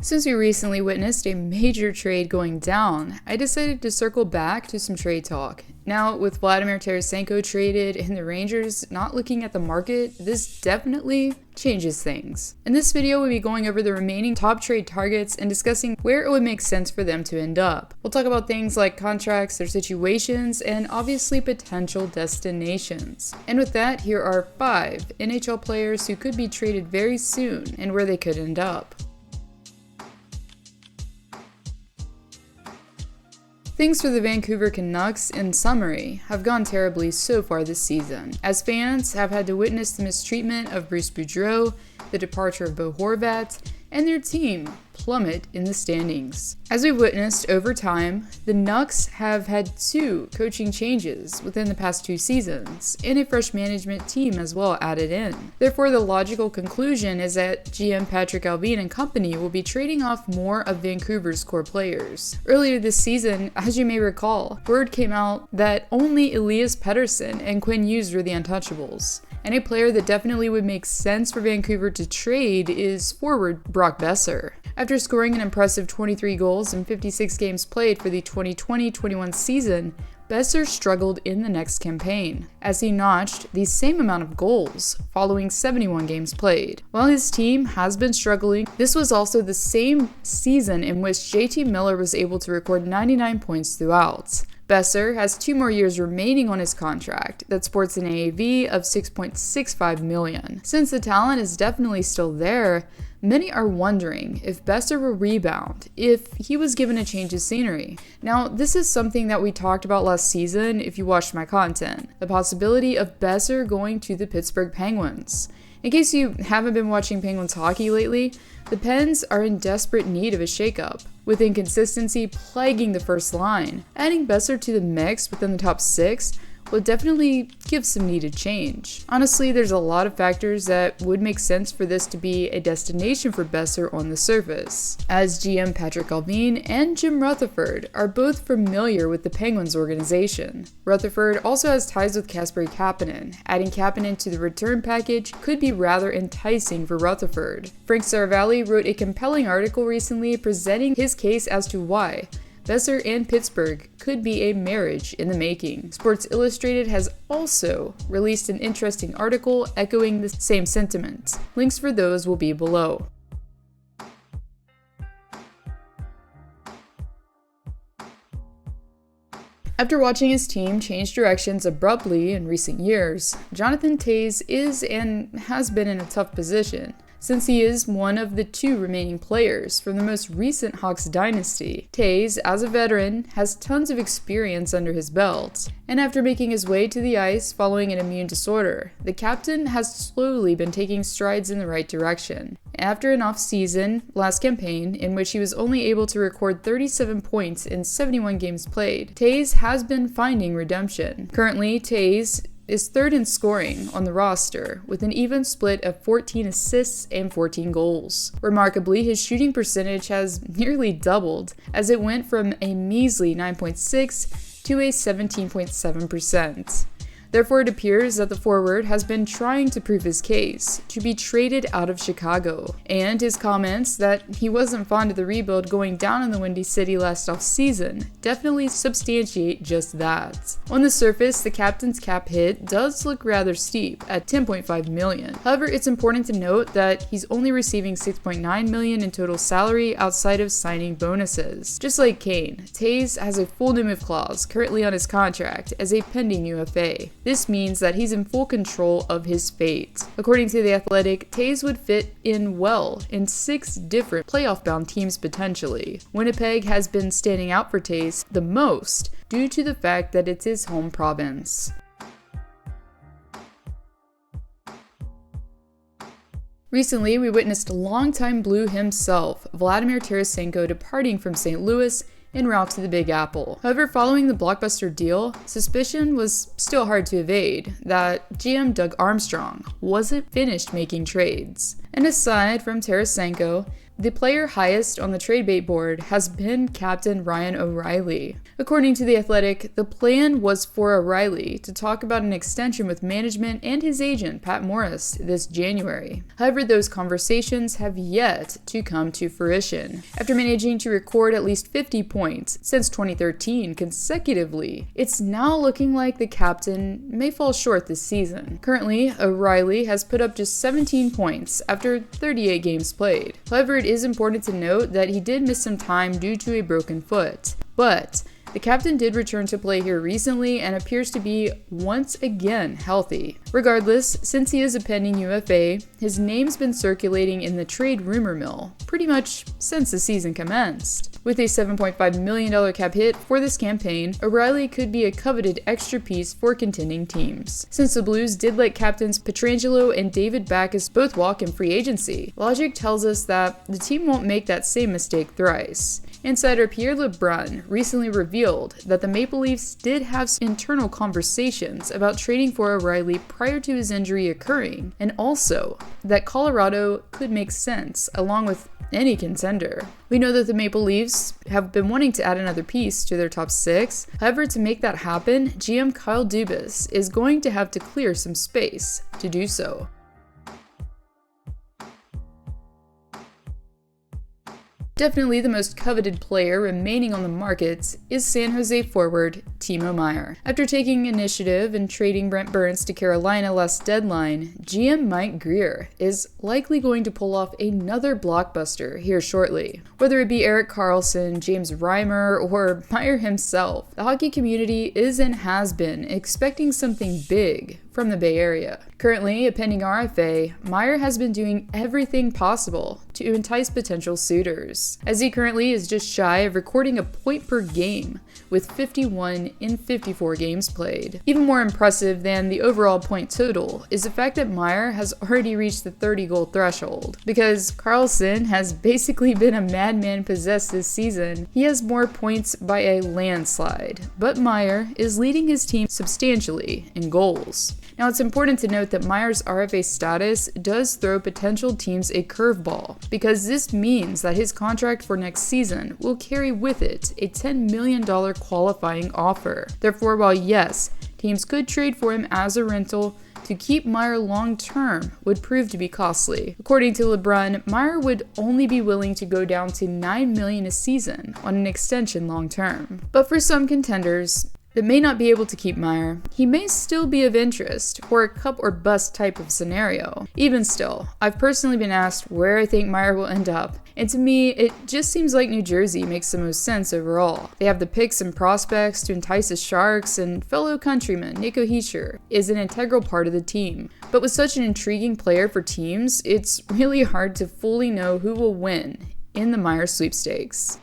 Since we recently witnessed a major trade going down, I decided to circle back to some trade talk. Now, with Vladimir Tarasenko traded and the Rangers not looking at the market, this definitely changes things. In this video, we'll be going over the remaining top trade targets and discussing where it would make sense for them to end up. We'll talk about things like contracts, their situations, and obviously potential destinations. And with that, here are 5 NHL players who could be traded very soon and where they could end up. Things for the Vancouver Canucks, in summary, have gone terribly so far this season, as fans have had to witness the mistreatment of Bruce Boudreau, the departure of Bo Horvat, and their team plummet in the standings. As we've witnessed over time, the Nucks have had 2 coaching changes within the past 2 seasons, and a fresh management team as well added in. Therefore, the logical conclusion is that GM Patrick Allvin and company will be trading off more of Vancouver's core players. Earlier this season, as you may recall, word came out that only Elias Pettersson and Quinn Hughes were the untouchables. And a player that definitely would make sense for Vancouver to trade is forward Brock Boeser. After scoring an impressive 23 goals in 56 games played for the 2020-21 season, Boeser struggled in the next campaign, as he notched the same amount of goals following 71 games played. While his team has been struggling, this was also the same season in which JT Miller was able to record 99 points throughout. Boeser has 2 more years remaining on his contract that sports an AAV of $6.65 million. Since the talent is definitely still there, many are wondering if Boeser will rebound if he was given a change of scenery. Now, this is something that we talked about last season if you watched my content, the possibility of Boeser going to the Pittsburgh Penguins. In case you haven't been watching Penguins hockey lately, the Pens are in desperate need of a shakeup, with inconsistency plaguing the first line. Adding Boeser to the mix within the top 6 will definitely give some needed change. Honestly, there's a lot of factors that would make sense for this to be a destination for Boeser on the surface, as GM Patrick Allvin and Jim Rutherford are both familiar with the Penguins organization. Rutherford also has ties with Kasperi Kapanen. Adding Kapanen to the return package could be rather enticing for Rutherford. Frank Saravalli wrote a compelling article recently presenting his case as to why Boeser and Pittsburgh could be a marriage in the making. Sports Illustrated has also released an interesting article echoing the same sentiment. Links for those will be below. After watching his team change directions abruptly in recent years, Jonathan Toews is and has been in a tough position, since he is one of the 2 remaining players from the most recent Hawks dynasty. Toews, as a veteran, has tons of experience under his belt, and after making his way to the ice following an immune disorder, the captain has slowly been taking strides in the right direction. After an off-season last campaign in which he was only able to record 37 points in 71 games played, Toews has been finding redemption. Currently, Toews is 3rd in scoring on the roster, with an even split of 14 assists and 14 goals. Remarkably, his shooting percentage has nearly doubled, as it went from a measly 9.6 to a 17.7%. Therefore, it appears that the forward has been trying to prove his case to be traded out of Chicago, and his comments that he wasn't fond of the rebuild going down in the Windy City last off-season definitely substantiate just that. On the surface, the captain's cap hit does look rather steep at $10.5 million. However, it's important to note that he's only receiving $6.9 million in total salary outside of signing bonuses. Just like Kane, Toews has a full no-move clause currently on his contract as a pending UFA. This means that he's in full control of his fate. According to The Athletic, Toews would fit in well in 6 different playoff-bound teams potentially. Winnipeg has been standing out for Toews the most due to the fact that it's his home province. Recently, we witnessed longtime Blue himself, Vladimir Tarasenko, departing from St. Louis en route to the Big Apple. However, following the blockbuster deal, suspicion was still hard to evade that GM Doug Armstrong wasn't finished making trades. And aside from Tarasenko, the player highest on the trade bait board has been Captain Ryan O'Reilly. According to The Athletic, the plan was for O'Reilly to talk about an extension with management and his agent, Pat Morris, this January. However, those conversations have yet to come to fruition. After managing to record at least 50 points since 2013 consecutively, it's now looking like the captain may fall short this season. Currently, O'Reilly has put up just 17 points after 38 games played. However, it is important to note that he did miss some time due to a broken foot. But the captain did return to play here recently and appears to be once again healthy. Regardless, since he is a pending UFA, his name's been circulating in the trade rumor mill pretty much since the season commenced. With a $7.5 million cap hit for this campaign, O'Reilly could be a coveted extra piece for contending teams. Since the Blues did let captains Pietrangelo and David Backes both walk in free agency, logic tells us that the team won't make that same mistake thrice. Insider Pierre LeBrun recently revealed that the Maple Leafs did have internal conversations about trading for O'Reilly prior to his injury occurring, and also that Colorado could make sense along with any contender. We know that the Maple Leafs have been wanting to add another piece to their top six. However, to make that happen, GM Kyle Dubas is going to have to clear some space to do so. Definitely the most coveted player remaining on the market is San Jose forward Timo Meier. After taking initiative and trading Brent Burns to Carolina last deadline, GM Mike Grier is likely going to pull off another blockbuster here shortly. Whether it be Erik Karlsson, James Reimer, or Meier himself, the hockey community is and has been expecting something big from the Bay Area. Currently, a pending RFA, Meier has been doing everything possible to entice potential suitors, as he currently is just shy of recording a point per game with 51 in 54 games played. Even more impressive than the overall point total is the fact that Meier has already reached the 30-goal threshold. Because Karlsson has basically been a madman possessed this season, he has more points by a landslide, but Meier is leading his team substantially in goals. Now, it's important to note that Meier's RFA status does throw potential teams a curveball, because this means that his contract for next season will carry with it a $10 million qualifying offer. Therefore, while yes, teams could trade for him as a rental, to keep Meier long-term would prove to be costly. According to LeBrun, Meier would only be willing to go down to $9 million a season on an extension long-term. But for some contenders that may not be able to keep Meier, he may still be of interest for a cup or bust type of scenario. Even still, I've personally been asked where I think Meier will end up, and to me, it just seems like New Jersey makes the most sense overall. They have the picks and prospects to entice the Sharks, and fellow countryman Nico Hischier is an integral part of the team. But with such an intriguing player for teams, it's really hard to fully know who will win in the Meier sweepstakes.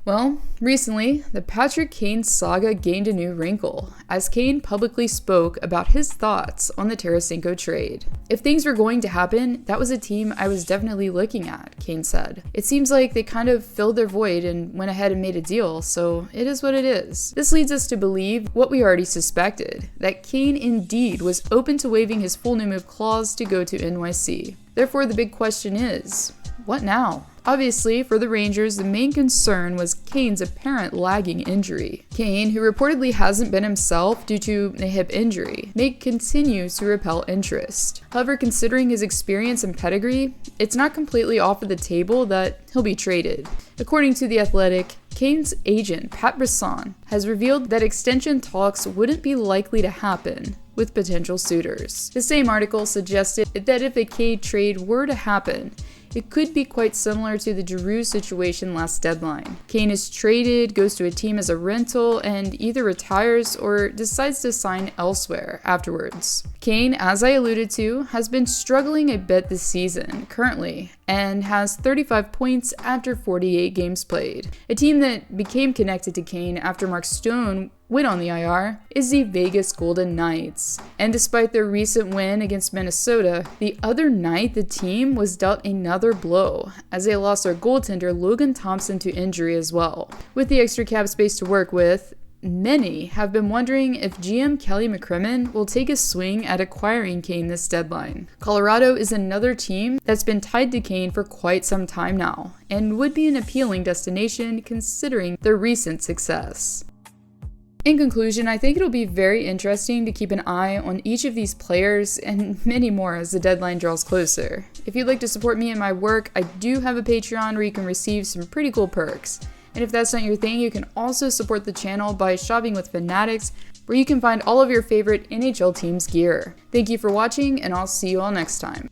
Well, recently, the Patrick Kane saga gained a new wrinkle, as Kane publicly spoke about his thoughts on the Tarasenko trade. "If things were going to happen, that was a team I was definitely looking at," Kane said. "It seems like they kind of filled their void and went ahead and made a deal, so it is what it is." This leads us to believe what we already suspected, that Kane indeed was open to waiving his full new move clause to go to NYC. Therefore, the big question is, what now? Obviously, for the Rangers, the main concern was Kane's apparent lagging injury. Kane, who reportedly hasn't been himself due to a hip injury, may continue to repel interest. However, considering his experience and pedigree, it's not completely off of the table that he'll be traded. According to The Athletic, Kane's agent, Pat Brisson, has revealed that extension talks wouldn't be likely to happen with potential suitors. The same article suggested that if a Kane trade were to happen, it could be quite similar to the Giroux situation last deadline. Kane is traded, goes to a team as a rental, and either retires or decides to sign elsewhere afterwards. Kane, as I alluded to, has been struggling a bit this season currently, and has 35 points after 48 games played. A team that became connected to Kane after Mark Stone went on the IR is the Vegas Golden Knights. And despite their recent win against Minnesota, the other night the team was dealt another blow as they lost their goaltender Logan Thompson to injury as well. With the extra cap space to work with, Many have been wondering if GM Kelly McCrimmon will take a swing at acquiring Kane this deadline. Colorado is another team that's been tied to Kane for quite some time now, and would be an appealing destination considering their recent success. In conclusion, I think it'll be very interesting to keep an eye on each of these players and many more as the deadline draws closer. If you'd like to support me and my work, I do have a Patreon where you can receive some pretty cool perks. And if that's not your thing, you can also support the channel by shopping with Fanatics, where you can find all of your favorite NHL teams' gear. Thank you for watching, and I'll see you all next time.